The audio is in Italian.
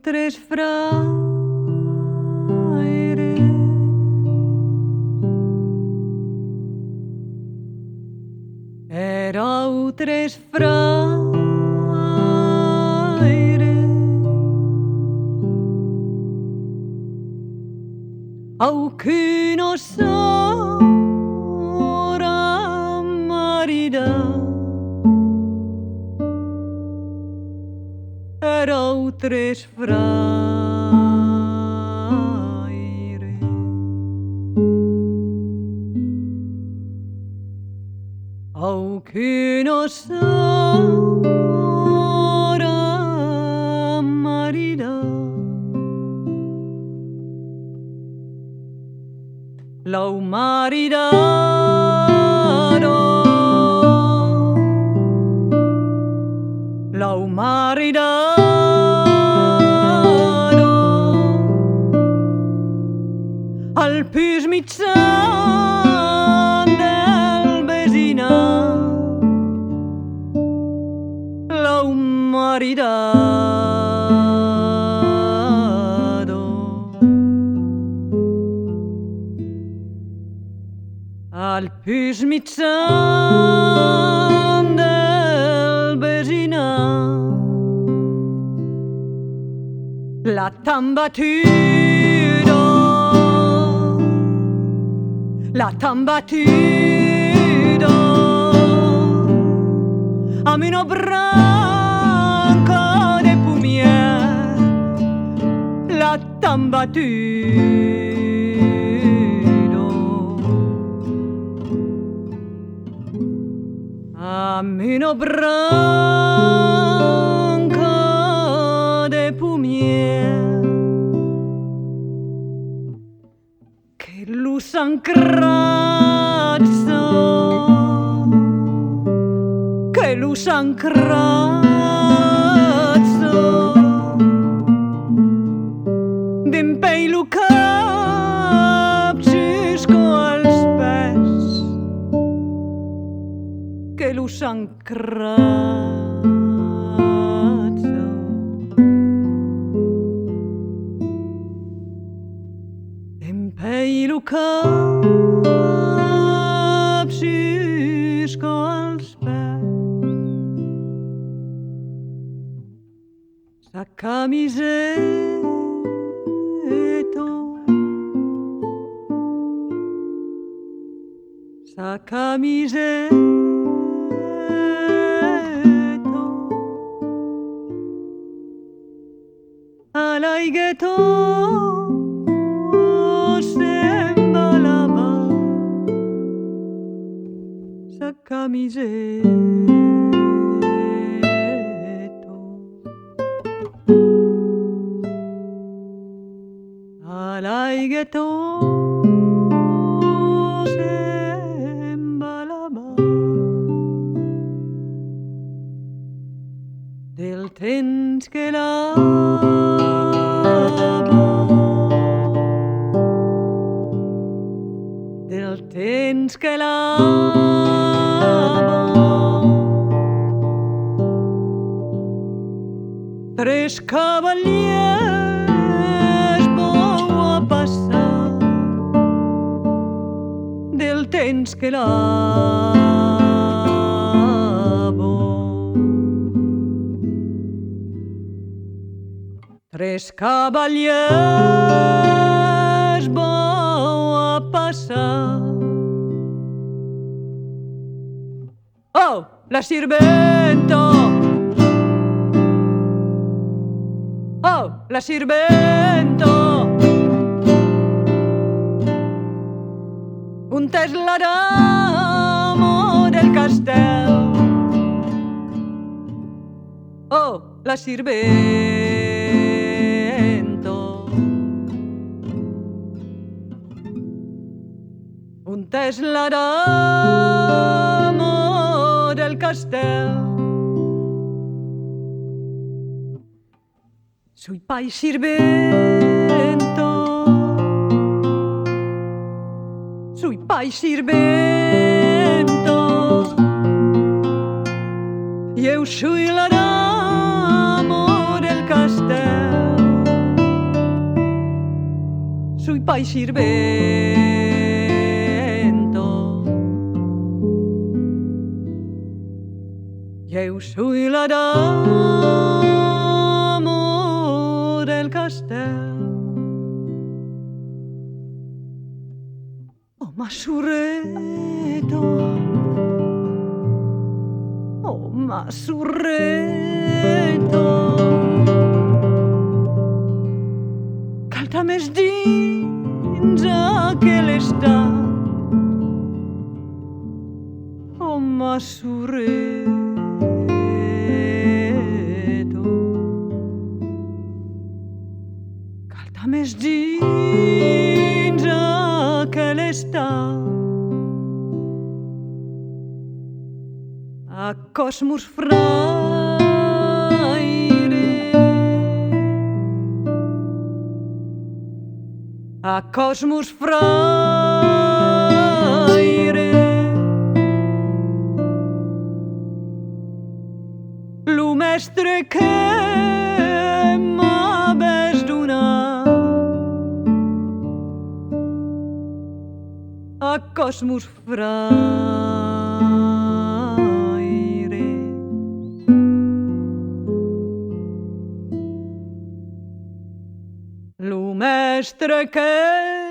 tres fraires, éreu tres fraires, aucuna s'ora maridat. Éreu tres fraires, aucuna s'ora maridat. L'au maridado, l'au maridado al pis mitjan del vecinat. L'au maridado al pis mitjan del vecinat. La t'han battuto, la t'han battuto amb una branca de pomier. La t'han battuto amb una branca de pomier. Che lo s'ancrazza, che lo s'ancrazza d'impei lo cap cisco als pes, che lo s'ancrazza d'impei lo cap cisco als pes. Sa camiseta, sa camiseta a l'aighetto s'embalava. Sa camiseta a l'aighetto s'embalava. Del temps que del temps que tres cavaliers vau a passar. Del temps que tres cavaliers vau a passar. Oh, la sirventa! Oh, la sirventa! Un tes la dama del castell. Oh, la sirventa! Un tes la dama del castell. Sui pai sirvento, sui pai sirvento, io sui la dama del castell. país vento. Eu soy la dama del castel. Oh masurreto, oh masurreto, calta-me dins aquel estat. Oh masurreto, calta-me dins aquel estat. A cosmos fraire, a cosmos fraire, lo mestre que m'haves donat. A cosmos fraire, lo mestre que